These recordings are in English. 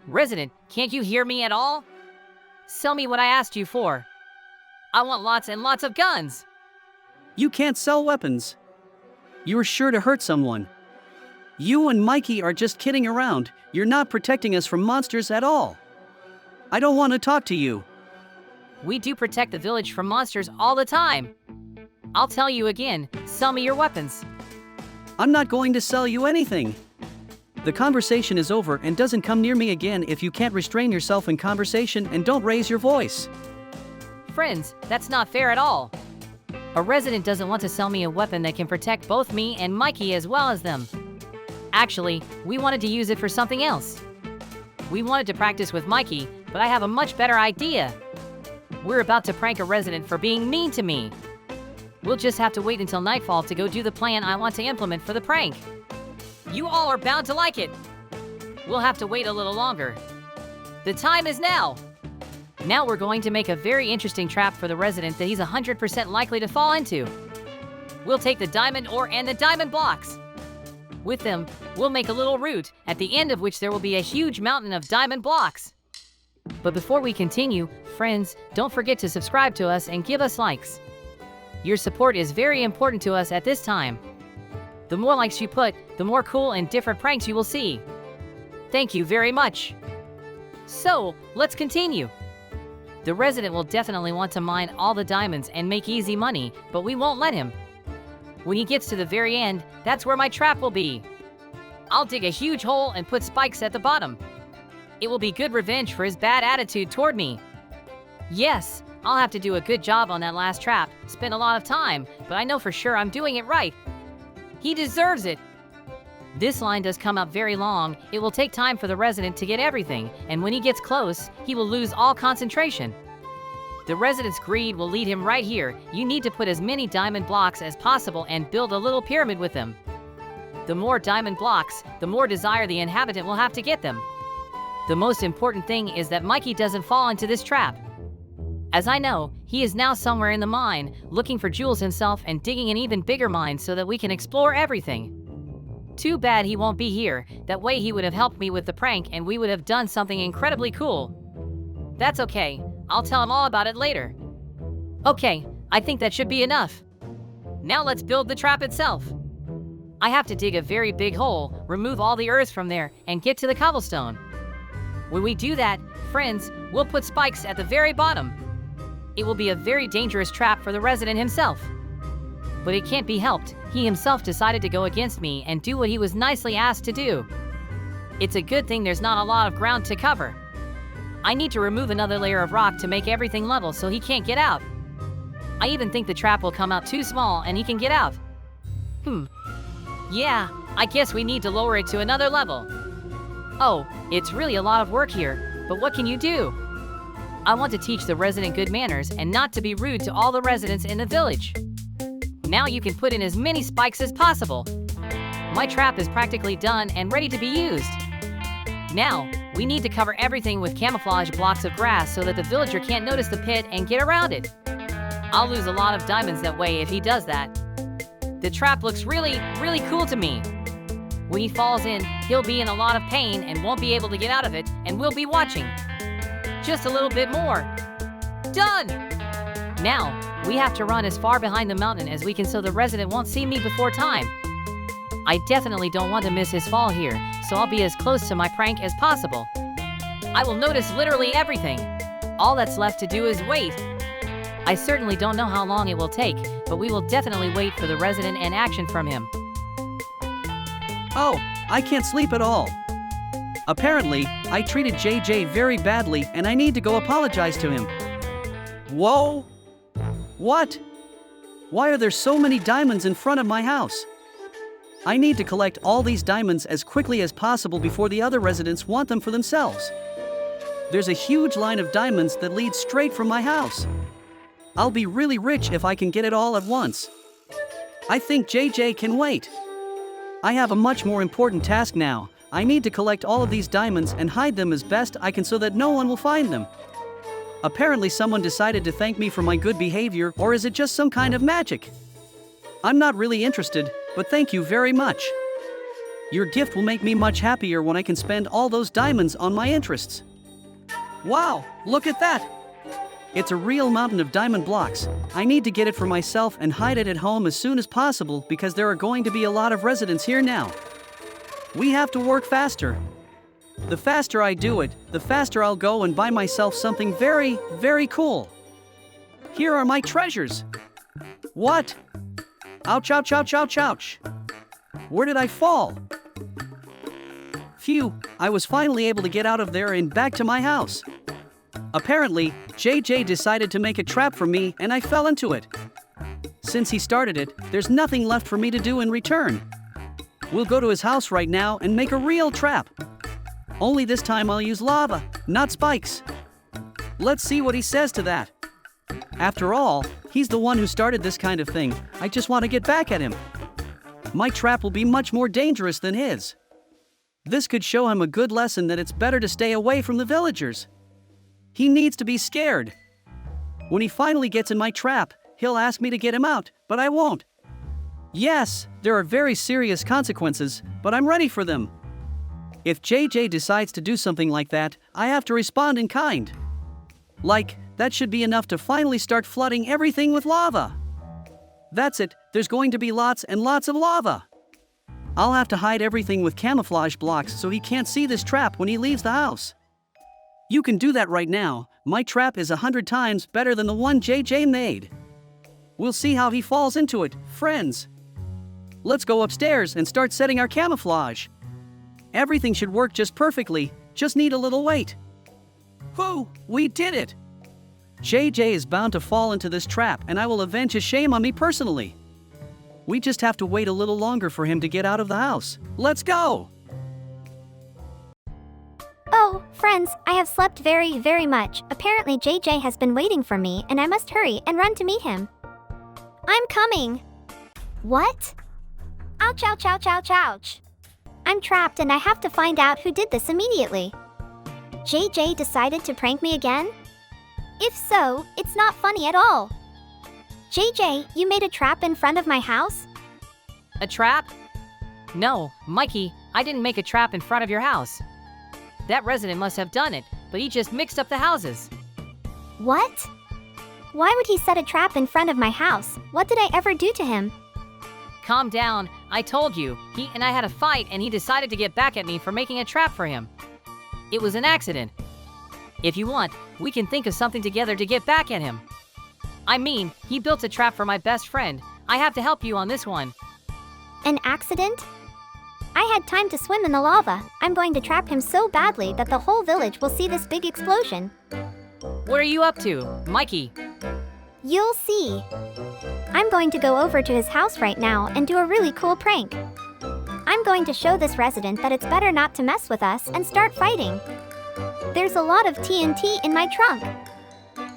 Resident, can't you hear me at all? Sell me what I asked you for. I want lots and lots of guns. You can't sell weapons. You're sure to hurt someone. You and Mikey are just kidding around. You're not protecting us from monsters at all. I don't want to talk to you. We do protect the village from monsters all the time. I'll tell you again, sell me your weapons. I'm not going to sell you anything. The conversation is over and doesn't come near me again if you can't restrain yourself in conversation and don't raise your voice. Friends, that's not fair at all. A resident doesn't want to sell me a weapon that can protect both me and Mikey as well as them. Actually, we wanted to use it for something else. We wanted to practice with Mikey, but I have a much better idea. We're about to prank a resident for being mean to me. We'll just have to wait until nightfall to go do the plan I want to implement for the prank. You all are bound to like it. We'll have to wait a little longer. The time is now. Now we're going to make a very interesting trap for the resident that he's 100% likely to fall into. We'll take the diamond ore and the diamond blocks. With them, we'll make a little route, at the end of which there will be a huge mountain of diamond blocks. But before we continue, friends, don't forget to subscribe to us and give us likes. Your support is very important to us at this time. The more likes you put, the more cool and different pranks you will see. Thank you very much. So, let's continue. The resident will definitely want to mine all the diamonds and make easy money, but we won't let him. When he gets to the very end, that's where my trap will be. I'll dig a huge hole and put spikes at the bottom. It will be good revenge for his bad attitude toward me. Yes, I'll have to do a good job on that last trap, spend a lot of time, but I know for sure I'm doing it right. He deserves it. This line does come out very long. It will take time for the resident to get everything, and when he gets close, he will lose all concentration. The resident's greed will lead him right here. You need to put as many diamond blocks as possible and build a little pyramid with them. The more diamond blocks, the more desire the inhabitant will have to get them. The most important thing is that Mikey doesn't fall into this trap. As I know, he is now somewhere in the mine, looking for jewels himself and digging an even bigger mine so that we can explore everything. Too bad he won't be here. That way he would have helped me with the prank and we would have done something incredibly cool. That's okay. I'll tell him all about it later. Okay, I think that should be enough. Now let's build the trap itself. I have to dig a very big hole, remove all the earth from there, and get to the cobblestone. When we do that, friends, we'll put spikes at the very bottom. It will be a very dangerous trap for the resident himself. But it can't be helped. He himself decided to go against me and do what he was nicely asked to do. It's a good thing there's not a lot of ground to cover. I need to remove another layer of rock to make everything level so he can't get out. I even think the trap will come out too small and he can get out. Yeah, I guess we need to lower it to another level. Oh, it's really a lot of work here, but what can you do? I want to teach the resident good manners and not to be rude to all the residents in the village. Now you can put in as many spikes as possible. My trap is practically done and ready to be used. Now, we need to cover everything with camouflage blocks of grass so that the villager can't notice the pit and get around it. I'll lose a lot of diamonds that way if he does that. The trap looks really cool to me. When he falls in, he'll be in a lot of pain and won't be able to get out of it, and we'll be watching. Just a little bit more. Done! Now, we have to run as far behind the mountain as we can so the resident won't see me before time. I definitely don't want to miss his fall here, so I'll be as close to my prank as possible. I will notice literally everything. All that's left to do is wait. I certainly don't know how long it will take, but we will definitely wait for the resident and action from him. Oh, I can't sleep at all. Apparently, I treated JJ very badly and I need to go apologize to him. Whoa! What? Why are there so many diamonds in front of my house? I need to collect all these diamonds as quickly as possible before the other residents want them for themselves. There's a huge line of diamonds that leads straight from my house. I'll be really rich if I can get it all at once. I think JJ can wait. I have a much more important task now. I need to collect all of these diamonds and hide them as best I can so that no one will find them. Apparently someone decided to thank me for my good behavior, or is it just some kind of magic? I'm not really interested, but thank you very much. Your gift will make me much happier when I can spend all those diamonds on my interests. Wow, look at that! It's a real mountain of diamond blocks. I need to get it for myself and hide it at home as soon as possible because there are going to be a lot of residents here now. We have to work faster. The faster I do it, the faster I'll go and buy myself something very, very cool. Here are my treasures. What? Ouch, ouch, ouch, ouch, ouch. Where did I fall? Phew, I was finally able to get out of there and back to my house. Apparently, JJ decided to make a trap for me and I fell into it. Since he started it, there's nothing left for me to do in return. We'll go to his house right now and make a real trap. Only this time I'll use lava, not spikes. Let's see what he says to that. After all, he's the one who started this kind of thing. I just want to get back at him. My trap will be much more dangerous than his. This could show him a good lesson that it's better to stay away from the villagers. He needs to be scared. When he finally gets in my trap, he'll ask me to get him out, but I won't. Yes, there are very serious consequences, but I'm ready for them. If JJ decides to do something like that, I have to respond in kind. Like, that should be enough to finally start flooding everything with lava. That's it, there's going to be lots and lots of lava. I'll have to hide everything with camouflage blocks so he can't see this trap when he leaves the house. You can do that right now. My trap is 100 times better than the one JJ made. We'll see how he falls into it, friends. Let's go upstairs and start setting our camouflage. Everything should work just perfectly, just need a little wait. Whew, we did it! JJ is bound to fall into this trap and I will avenge his shame on me personally. We just have to wait a little longer for him to get out of the house. Let's go! Oh, friends, I have slept very, very much. Apparently JJ has been waiting for me and I must hurry and run to meet him. I'm coming! What? Ouch, ouch, ouch, ouch, ouch. I'm trapped and I have to find out who did this immediately. JJ decided to prank me again? If so, it's not funny at all. JJ, you made a trap in front of my house? A trap? No, Mikey, I didn't make a trap in front of your house. That resident must have done it, but he just mixed up the houses. What? Why would he set a trap in front of my house? What did I ever do to him? Calm down, I told you. He and I had a fight and he decided to get back at me for making a trap for him. It was an accident. If you want, we can think of something together to get back at him. I mean, he built a trap for my best friend. I have to help you on this one. An accident? I had time to swim in the lava. I'm going to trap him so badly that the whole village will see this big explosion. What are you up to, Mikey? You'll see. I'm going to go over to his house right now and do a really cool prank. I'm going to show this resident that it's better not to mess with us and start fighting. There's a lot of TNT in my trunk.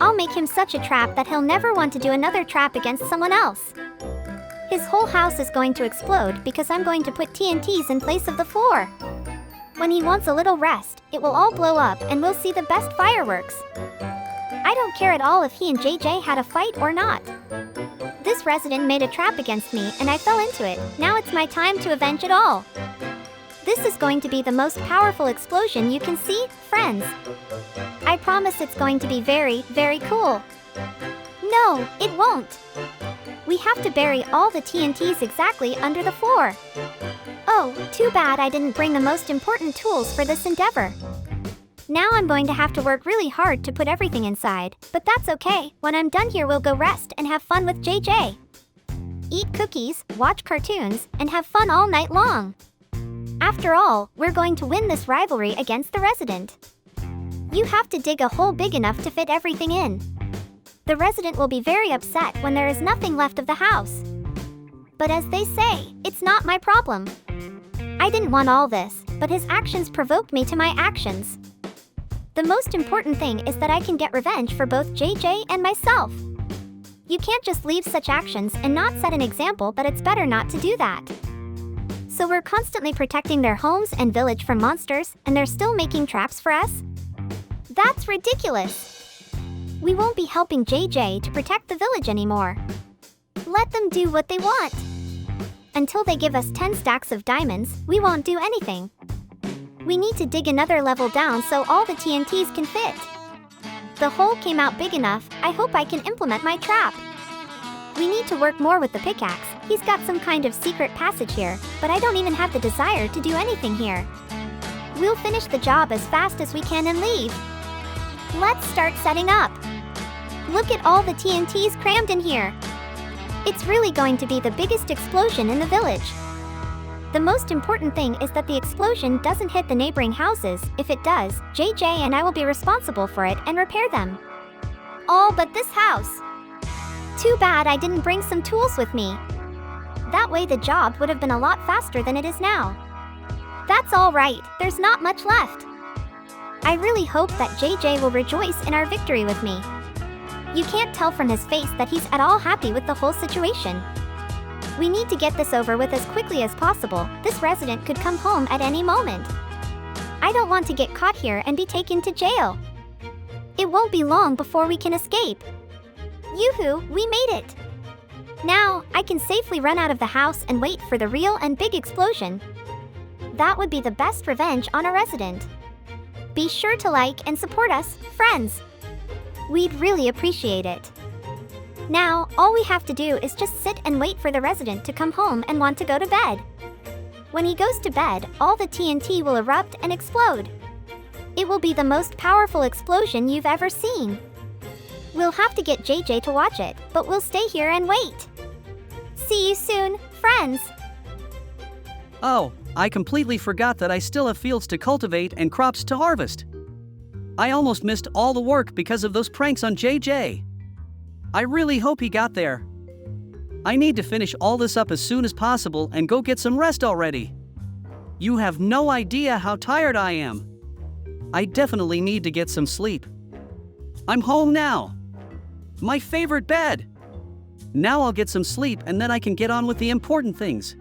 I'll make him such a trap that he'll never want to do another trap against someone else. His whole house is going to explode because I'm going to put TNTs in place of the floor. When he wants a little rest, it will all blow up and we'll see the best fireworks. I don't care at all if he and JJ had a fight or not. This resident made a trap against me and I fell into it. Now it's my time to avenge it all. This is going to be the most powerful explosion you can see, friends. I promise it's going to be very, very cool. No, it won't. We have to bury all the TNTs exactly under the floor. Oh, too bad I didn't bring the most important tools for this endeavor. Now I'm going to have to work really hard to put everything inside, but that's okay. When I'm done here, we'll go rest and have fun with JJ. Eat cookies, watch cartoons, and have fun all night long. After all, we're going to win this rivalry against the resident. You have to dig a hole big enough to fit everything in. The resident will be very upset when there is nothing left of the house. But as they say, it's not my problem. I didn't want all this, but his actions provoked me to my actions. The most important thing is that I can get revenge for both JJ and myself. You can't just leave such actions and not set an example that it's better not to do that. So we're constantly protecting their homes and village from monsters, and they're still making traps for us? That's ridiculous! We won't be helping JJ to protect the village anymore. Let them do what they want. Until they give us 10 stacks of diamonds, we won't do anything. We need to dig another level down so all the TNTs can fit. The hole came out big enough. I hope I can implement my trap. We need to work more with the pickaxe. He's got some kind of secret passage here, but I don't even have the desire to do anything here. We'll finish the job as fast as we can and leave. Let's start setting up. Look at all the TNTs crammed in here. It's really going to be the biggest explosion in the village. The most important thing is that the explosion doesn't hit the neighboring houses. If it does, JJ and I will be responsible for it and repair them. All but this house. Too bad I didn't bring some tools with me. That way the job would have been a lot faster than it is now. That's all right, there's not much left. I really hope that JJ will rejoice in our victory with me. You can't tell from his face that he's at all happy with the whole situation. We need to get this over with as quickly as possible. This resident could come home at any moment. I don't want to get caught here and be taken to jail. It won't be long before we can escape. Yoo-hoo, we made it! Now, I can safely run out of the house and wait for the real and big explosion. That would be the best revenge on a resident. Be sure to like and support us, friends. We'd really appreciate it. Now, all we have to do is just sit and wait for the resident to come home and want to go to bed. When he goes to bed, all the TNT will erupt and explode. It will be the most powerful explosion you've ever seen. We'll have to get JJ to watch it, but we'll stay here and wait. See you soon, friends! Oh, I completely forgot that I still have fields to cultivate and crops to harvest. I almost missed all the work because of those pranks on JJ. I really hope he got there. I need to finish all this up as soon as possible and go get some rest already. You have no idea how tired I am. I definitely need to get some sleep. I'm home now. My favorite bed. Now I'll get some sleep and then I can get on with the important things.